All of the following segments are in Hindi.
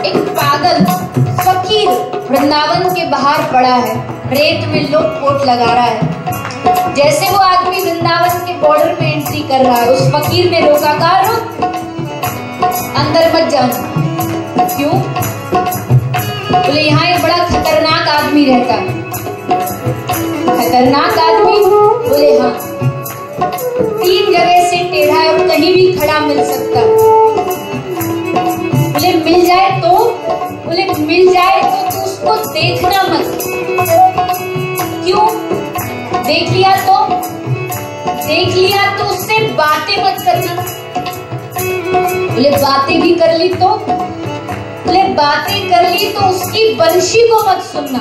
एक पागल फकीर वृंदावन के बाहर पड़ा है, रेत में लोट-पोट लगा रहा है। जैसे वो आदमी वृंदावन के बॉर्डर में एंट्री कर रहा है, उस फकीर ने रोका, कहा रुक, अंदर मत जाना। क्यों? बोले यहाँ एक बड़ा खतरनाक आदमी रहता है। खतरनाक आदमी? बोले हाँ, 3 जगह से टेढ़ा है और कहीं भी खड़ा मिल सकता है। बोले मिल जाए तो? बोले मिल जाए तो तू उसको देखना मत। क्यों? देख लिया तो? देख लिया तो उससे बातें मत करना। बोले बातें भी कर ली तो? बोले बातें कर ली तो उसकी बंशी को मत सुनना।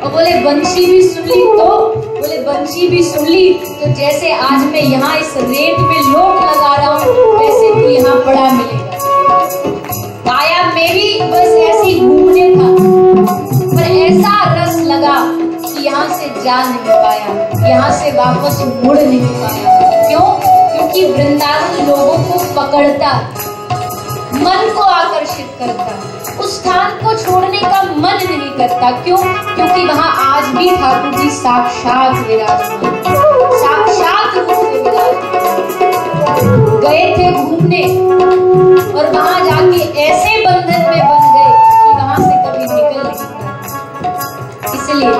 और बोले बंशी भी सुन ली तो? बोले बंशी भी सुन ली तो जैसे आज मैं यहाँ इस रेत में लोट लगा रहा हूँ वैसे तू यहाँ पड़ा मिलेगा। आया मैं भी बस ऐसी घूमने था, पर ऐसा रस लगा कि यहाँ से जा नहीं पाया, यहाँ से वापस मुड़ नहीं पाया। क्यों? क्योंकि वृंदावन लोगों को पकड़ता, मन को आकर्षित करता, उस स्थान को छोड़ने का मन नहीं करता। क्यों? क्योंकि वहां आज भी ठाकुर जी साक्षात विराजमान, साक्षात रूप से विराजमान। गए थे घूमने और वहां जाके ऐसे बंधन में बन गए कि वहां से कभी निकल नहीं पाए। इसलिए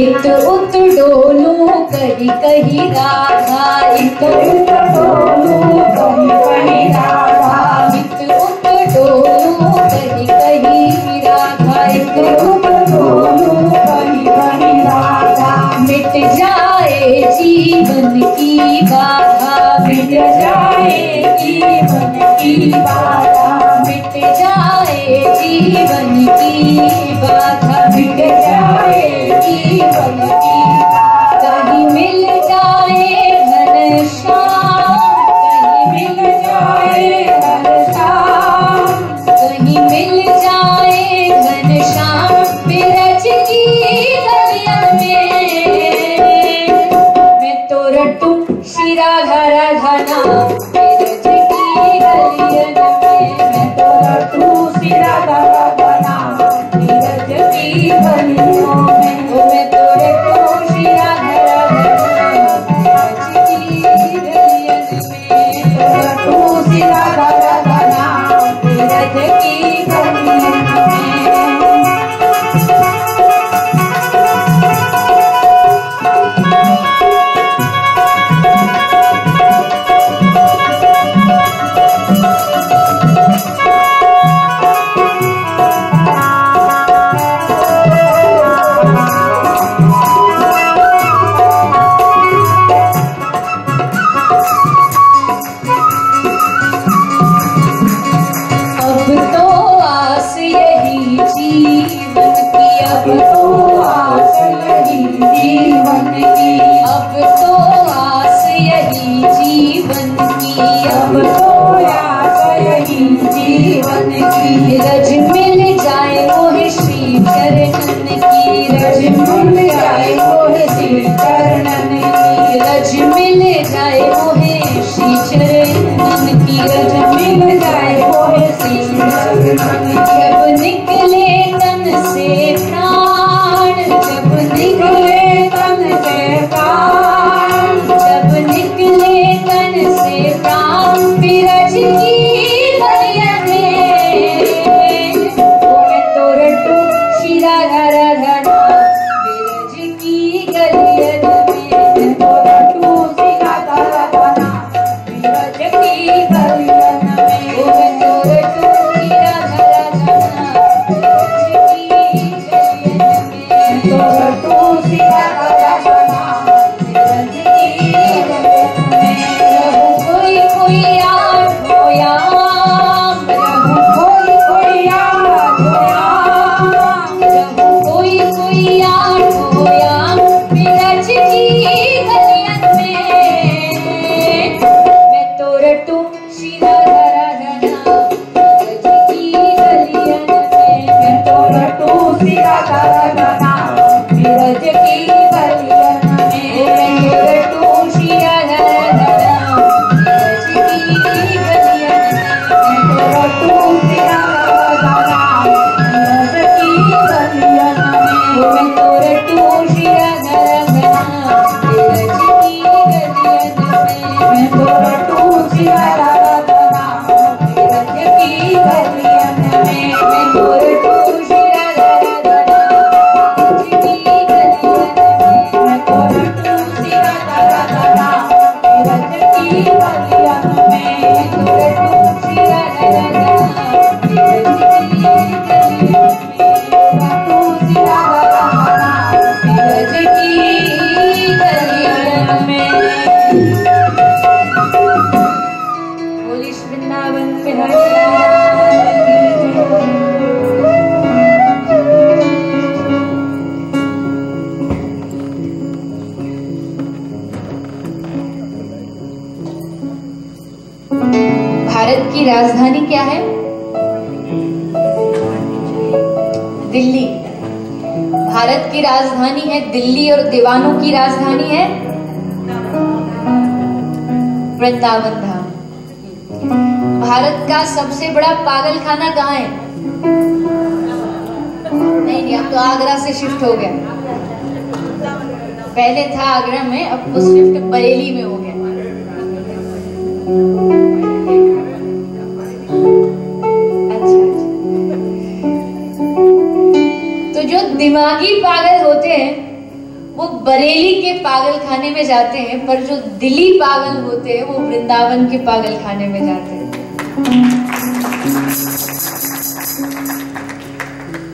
इत उत डोलू कही कही राधा, इत उत डोलू कही कही राधा, इत उत डोलू कही कही राधा, इत उत डोलू कही कही राधा। मिट जाए जीवन की बाधा, मिट जाए जीवन की बाधा, मिट जाए जीवन की बाधा, मिट जाए जीवन की बाधा। कहीं मिल जाए घनश्याम, कहीं मिल जाए घनश्याम, कहीं मिल जाए घनश्याम बिरज की गलियन में। मैं तो रटूं श्री राधा राधा नाम बिरज की गलियन में, मैं तो रटूं श्री राधा राधा नाम बिरज की गलियों में। मैं तो रटूं श्री राधा राधा नाम बिरज की गलियन में, रटूं श्री राधा राधा नाम बिरज की गलियन में। रज मिल जाए मोहे श्री चरणन की, रज मिल जाए मोहे श्री चरणन की, रज मिल जाए मोहे श्री चरणन की, रज मिल जाए मोहे श्री चरणन की। जब निकले तन से प्राण, जब निकले तन से प्राण, जब निकले तन से प्राण बिरज की गलियन में। मैं तो रटूं श्री राधा राधा नाम बिरज की गलियन में, मैं तो रटूं श्री राधा राधा नाम बिरज की गलियन में। मैं तो रटूं श्री राधा राधा दिल्ली। भारत की राजधानी है दिल्ली और दीवानों की राजधानी है वृंदावन धाम। भारत का सबसे बड़ा पागल खाना कहाँ है? नहीं, अब तो आगरा से शिफ्ट हो गया। पहले था आगरा में, अब तो शिफ्ट बरेली में हो गया। तो जो दिमागी पागल होते हैं वो बरेली के पागल खाने में जाते हैं, पर जो दिली पागल होते हैं वो वृंदावन के पागल खाने में जाते हैं।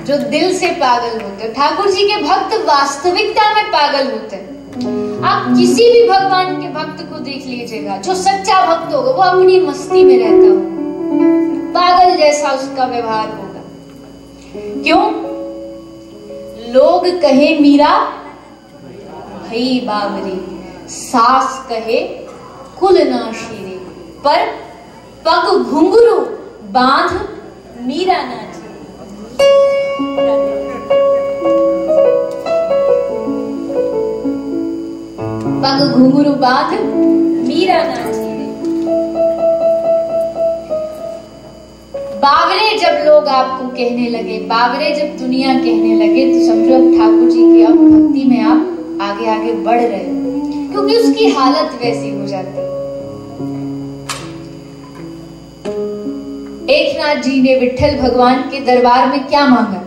जो दिल से पागल होते हैं, ठाकुर जी के भक्त वास्तविकता में पागल होते हैं। आप किसी भी भगवान के भक्त को देख लीजिएगा, जो सच्चा भक्त होगा वो अपनी मस्ती में रहता होगा, पागल जैसा उसका व्यवहार होगा। क्यों? लोग कहे मीरा भई बाबरी, सास कहे कुल नाशी रे, पर पग घुंघरू बांध मीरा नाची। पग घुंघरू बांध मीरा नाची रे। बावरे जब लोग आपको कहने लगे, बावरे जब दुनिया कहने लगे, तो समझो अब ठाकुर जी की अब भक्ति में आप आगे आगे बढ़ रहे हो, क्योंकि उसकी हालत वैसी हो जाती। एकनाथ जी ने विट्ठल भगवान के दरबार में क्या मांगा?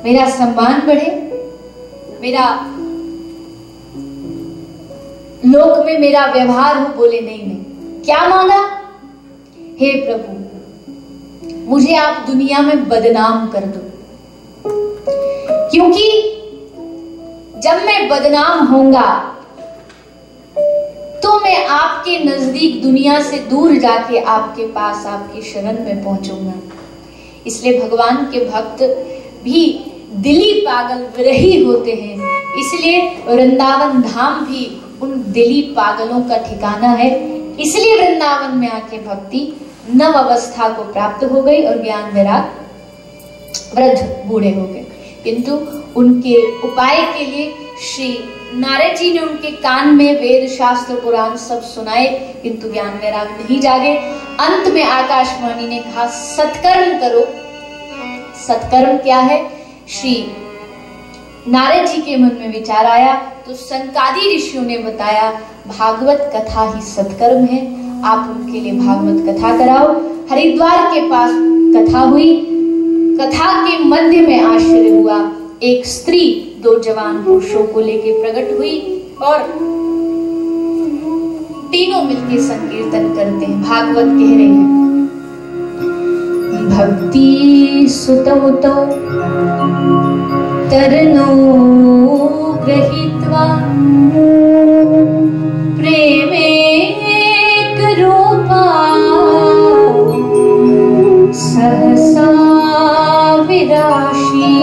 मेरा सम्मान बढ़े, मेरा लोक में मेरा व्यवहार हो। बोले नहीं नहीं। क्या मांगा? हे प्रभु, मुझे आप दुनिया में बदनाम कर दो, क्योंकि जब मैं बदनाम होऊंगा तो मैं आपके नजदीक दुनिया से दूर जाके आपके पास आपकी शरण में पहुंचूंगा। इसलिए भगवान के भक्त भी दिली पागल विरही होते हैं। इसलिए वृंदावन धाम भी उन दिली पागलों का ठिकाना है। इसलिए वृंदावन में आके भक्ति नव अवस्था को प्राप्त हो गई और ज्ञान वैराग वृद्ध बूढ़े हो गए। किंतु उनके उपाय के लिए श्री नारद जी ने उनके कान में वेद शास्त्र पुराण सब सुनाए, किंतु ज्ञान वैराग नहीं जागे। अंत में आकाशवाणी ने कहा सत्कर्म करो। सत्कर्म क्या है? श्री नारद जी के मन में विचार आया तो संकादी ऋषियों ने बताया भागवत कथा ही सत्कर्म है, आप उनके लिए भागवत कथा कराओ। हरिद्वार के पास कथा हुई। कथा के मध्य में आश्चर्य हुआ। एक स्त्री दो जवान पुरुषों को लेके प्रकट हुई और तीनों मिलके संकीर्तन करते हैं। भागवत कह रहे हैं भक्ति सुतौ तौ तरनो गृहीत्वा प्रेमेक रूपा सहसा विराशी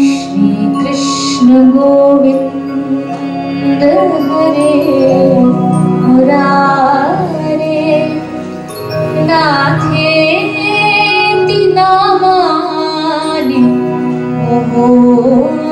श्री कृष्ण गोविंद हरे मुरारे नाथेति नामानि मोह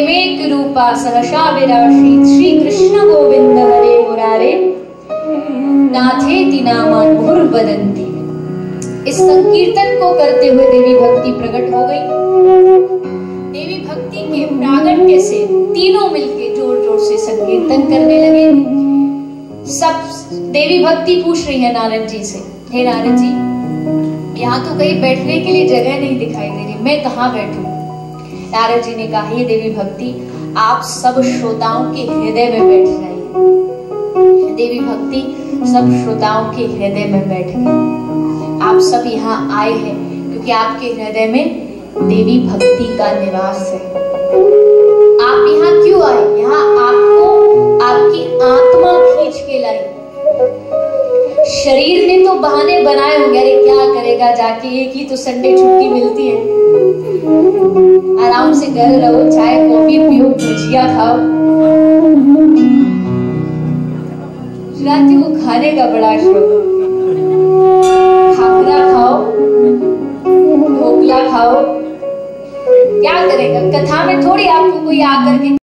प्रेमेक रूपा सहसा विराशीत श्री कृष्ण गोविंद हरे मुरारे नाथेति नामान मुहुर्वदन्ति। इस संकीर्तन को करते हुए देवी भक्ति प्रकट हो गई। देवी भक्ति के प्रागट्य से तीनों मिलके जोर जोर से संकीर्तन करने लगे। सब देवी भक्ति पूछ रही है नारद जी से, हे नारद जी, यहाँ तो कहीं बैठने के लिए जगह नहीं दिखाई दे रही, मैं कहाँ बैठूं? नारद जी ने कहा, हे देवी भक्ति, आप सब श्रोताओं के हृदय में बैठ जाइए। देवी भक्ति सब श्रोताओं के हृदय में बैठ गई। आप सब यहाँ आए हैं क्योंकि आपके हृदय में देवी भक्ति का निवास है। आप यहाँ क्यों आए? यहाँ आपको आपकी आत्मा खींच के लाई। शरीर ने तो बहाने बनाए होंगे, अरे क्या करेगा जाके, एक ही तो संडे छुट्टी मिलती है, आराम से घर रहो, चाय कॉफी पियो, भुजिया खाओ। गुजराती को खाने का बड़ा शौक, खाखरा खाओ, ढोकला खाओ, क्या करेगा? कथा में थोड़ी आपको कोई आकर के